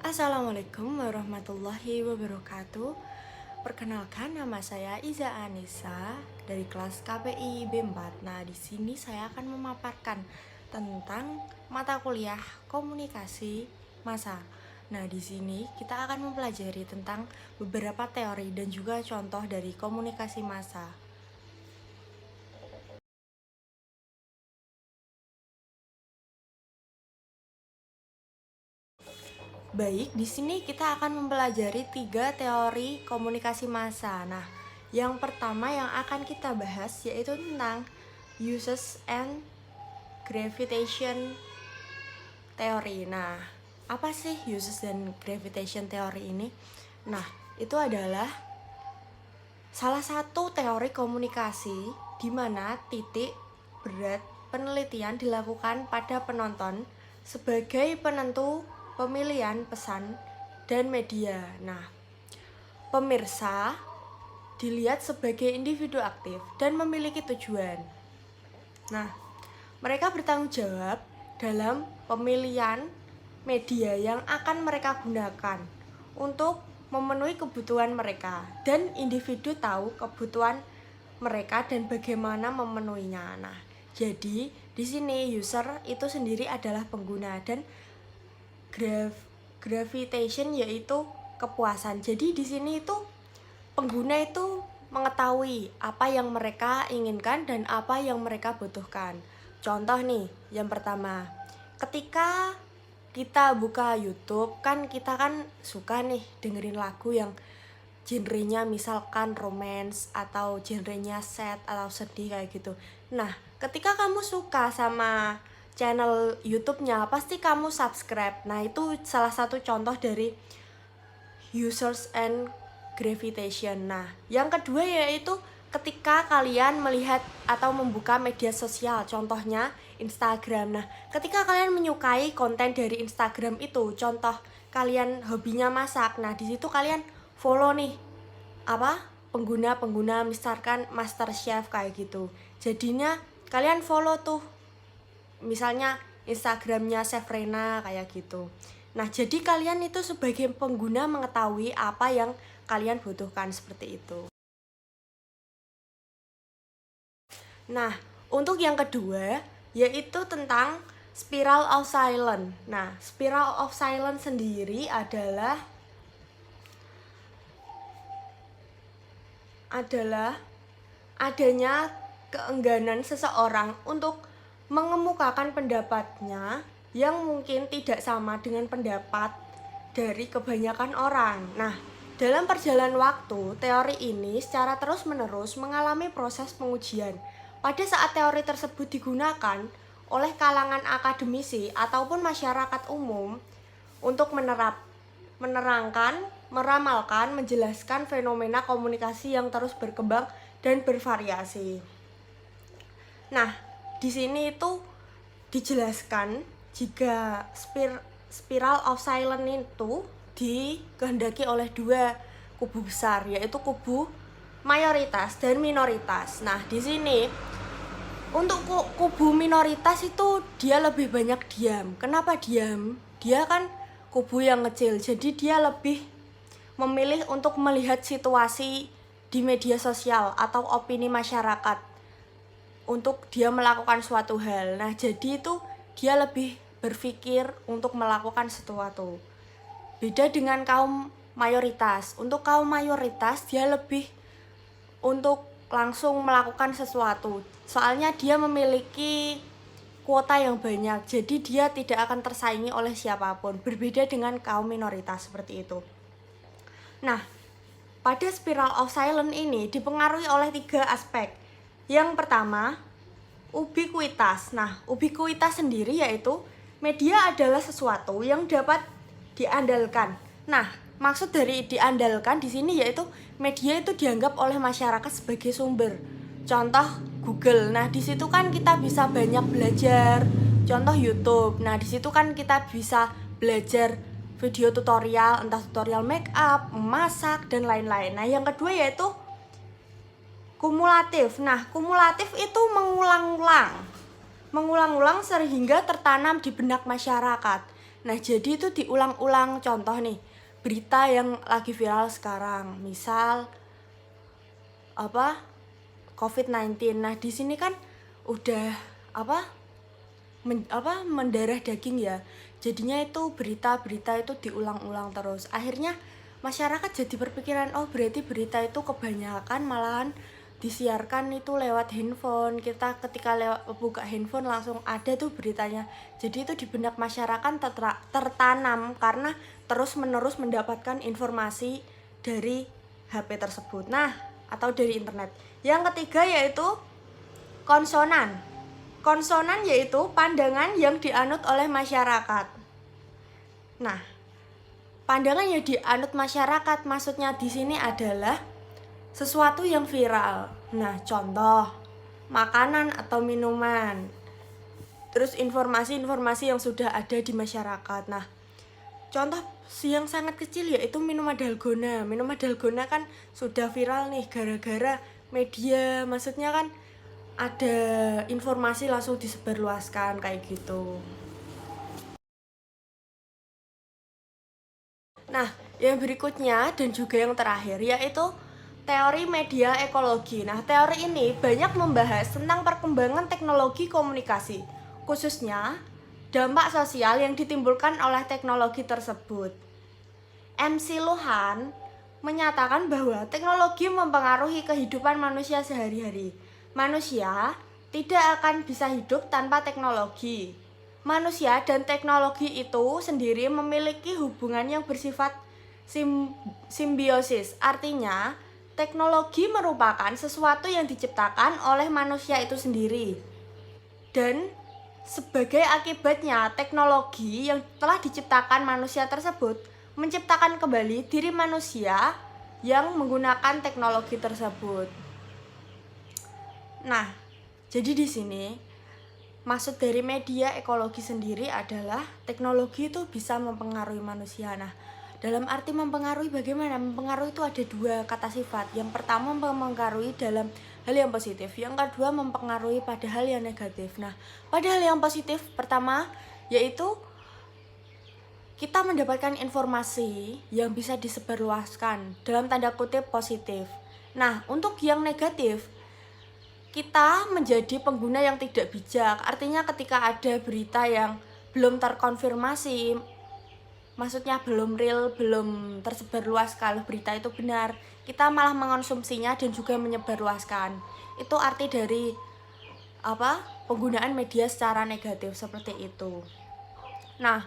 Assalamualaikum warahmatullahi wabarakatuh. Perkenalkan, nama saya Iza Anissa dari kelas KPI B4. Nah, di sini saya akan memaparkan tentang mata kuliah komunikasi massa. Nah, di sini kita akan mempelajari tentang beberapa teori dan juga contoh dari komunikasi massa. Baik, di sini kita akan mempelajari 3 teori komunikasi massa. Nah, yang pertama yang akan kita bahas yaitu tentang uses and gravitation theory. Nah, apa sih uses dan gravitation theory ini? Nah, itu adalah salah satu teori komunikasi di mana titik berat penelitian dilakukan pada penonton sebagai penentu pemilihan pesan dan media. Nah, pemirsa dilihat sebagai individu aktif dan memiliki tujuan. Nah, mereka bertanggung jawab dalam pemilihan media yang akan mereka gunakan untuk memenuhi kebutuhan mereka, dan individu tahu kebutuhan mereka dan bagaimana memenuhinya. Nah, jadi di sini user itu sendiri adalah pengguna dan gravitation yaitu kepuasan. Jadi di sini itu pengguna itu mengetahui apa yang mereka inginkan dan apa yang mereka butuhkan. Contoh nih, yang pertama, ketika kita buka YouTube kan kita kan suka nih dengerin lagu yang genrenya misalkan romance atau genrenya sad atau sedih kayak gitu. Nah, ketika kamu suka sama channel YouTube-nya, pasti kamu subscribe. Nah, itu salah satu contoh dari users and gravitation. Nah, yang kedua yaitu ketika kalian melihat atau membuka media sosial, contohnya Instagram. Nah, ketika kalian menyukai konten dari Instagram itu, contoh kalian hobinya masak. Nah, di situ kalian follow nih pengguna-pengguna misalkan MasterChef kayak gitu. Jadinya kalian follow tuh misalnya Instagramnya Chef Rena kayak gitu. Nah, jadi kalian itu sebagai pengguna mengetahui apa yang kalian butuhkan seperti itu. Nah, untuk yang kedua yaitu tentang spiral of silence. Nah, spiral of silence sendiri adalah adanya keengganan seseorang untuk mengemukakan pendapatnya yang mungkin tidak sama dengan pendapat dari kebanyakan orang. Nah, dalam perjalanan waktu, teori ini secara terus-menerus mengalami proses pengujian. Pada saat teori tersebut digunakan oleh kalangan akademisi ataupun masyarakat umum untuk menerangkan, meramalkan, menjelaskan fenomena komunikasi yang terus berkembang dan bervariasi. Nah, di sini itu dijelaskan jika spiral of silence itu dikehendaki oleh dua kubu besar, yaitu kubu mayoritas dan minoritas. Nah, di sini untuk kubu minoritas itu dia lebih banyak diam. Kenapa diam? Dia kan kubu yang kecil, jadi dia lebih memilih untuk melihat situasi di media sosial atau opini masyarakat untuk dia melakukan suatu hal. Nah, jadi itu dia lebih berpikir untuk melakukan sesuatu. Beda dengan kaum mayoritas. Untuk kaum mayoritas dia lebih untuk langsung melakukan sesuatu. Soalnya dia memiliki kuota yang banyak, jadi dia tidak akan tersaingi oleh siapapun. Berbeda dengan kaum minoritas seperti itu. Nah, pada spiral of silence ini dipengaruhi oleh 3 aspek. Yang pertama, ubikuitas. Nah, ubikuitas sendiri yaitu media adalah sesuatu yang dapat diandalkan. Nah, maksud dari diandalkan di sini yaitu media itu dianggap oleh masyarakat sebagai sumber. Contoh Google. Nah, di situ kan kita bisa banyak belajar. Contoh YouTube. Nah, di situ kan kita bisa belajar video tutorial, entah tutorial make up, masak dan lain-lain. Nah, yang kedua yaitu kumulatif. Nah, kumulatif itu mengulang-ulang sehingga tertanam di benak masyarakat. Nah, jadi itu diulang-ulang. Contoh nih, berita yang lagi viral sekarang, misal COVID-19. Nah, di sini kan udah mendarah daging ya. Jadinya itu berita-berita itu diulang-ulang terus. Akhirnya masyarakat jadi berpikiran, oh berarti berita itu kebanyakan malahan disiarkan itu lewat handphone. Kita ketika buka handphone langsung ada tuh beritanya. Jadi itu di benak masyarakat tertanam karena terus-menerus mendapatkan informasi dari HP tersebut. Nah, atau dari internet. Yang ketiga yaitu konsonan. Konsonan yaitu pandangan yang dianut oleh masyarakat. Nah, pandangan yang dianut masyarakat maksudnya di sini adalah sesuatu yang viral. Nah, contoh makanan atau minuman. Terus informasi-informasi yang sudah ada di masyarakat. Nah, contoh yang sangat kecil yaitu minuman dalgona. Minuman dalgona kan sudah viral nih gara-gara media, maksudnya kan ada informasi langsung disebarluaskan kayak gitu. Nah, yang berikutnya dan juga yang terakhir yaitu teori media ekologi. Nah, teori ini banyak membahas tentang perkembangan teknologi komunikasi, khususnya dampak sosial yang ditimbulkan oleh teknologi tersebut. MC Luhan menyatakan bahwa teknologi mempengaruhi kehidupan manusia sehari-hari. Manusia tidak akan bisa hidup tanpa teknologi. Manusia dan teknologi itu sendiri memiliki hubungan yang bersifat simbiosis. Artinya, teknologi merupakan sesuatu yang diciptakan oleh manusia itu sendiri. Dan sebagai akibatnya, teknologi yang telah diciptakan manusia tersebut menciptakan kembali diri manusia yang menggunakan teknologi tersebut. Nah, jadi di sini maksud dari media ekologi sendiri adalah teknologi itu bisa mempengaruhi manusia. Nah, dalam arti mempengaruhi bagaimana? Mempengaruhi itu ada dua kata sifat. Yang pertama mempengaruhi dalam hal yang positif, yang kedua mempengaruhi pada hal yang negatif. Nah, pada hal yang positif pertama yaitu kita mendapatkan informasi yang bisa disebarluaskan dalam tanda kutip positif. Nah, untuk yang negatif, kita menjadi pengguna yang tidak bijak. Artinya ketika ada berita yang belum terkonfirmasi, maksudnya belum real, belum tersebar luas kalau berita itu benar, kita malah mengonsumsinya dan juga menyebarluaskan. Itu arti dari penggunaan media secara negatif seperti itu. Nah,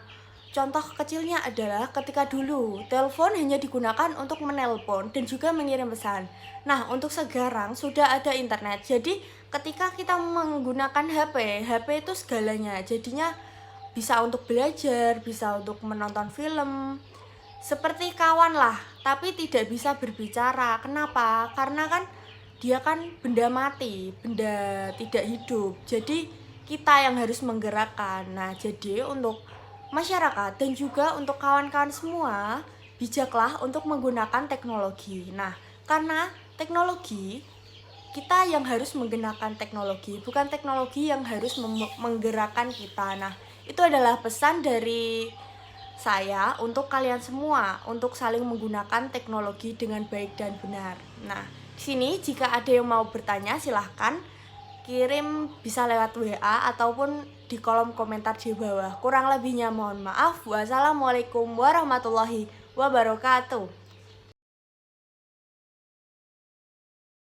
contoh kecilnya adalah ketika dulu telepon hanya digunakan untuk menelpon dan juga mengirim pesan. Nah, untuk sekarang sudah ada internet. Jadi ketika kita menggunakan HP itu segalanya. Jadinya bisa untuk belajar, bisa untuk menonton film. Seperti kawan lah, tapi tidak bisa berbicara. Kenapa? Karena kan dia kan benda mati, benda tidak hidup. Jadi kita yang harus menggerakkan. Nah, jadi untuk masyarakat dan juga untuk kawan-kawan semua, bijaklah untuk menggunakan teknologi. Nah, karena teknologi, kita yang harus menggunakan teknologi, bukan teknologi yang harus menggerakkan kita. Nah, itu adalah pesan dari saya untuk kalian semua untuk saling menggunakan teknologi dengan baik dan benar. Nah, di sini jika ada yang mau bertanya silahkan kirim, bisa lewat WA ataupun di kolom komentar di bawah. Kurang lebihnya mohon maaf. Wassalamualaikum warahmatullahi wabarakatuh.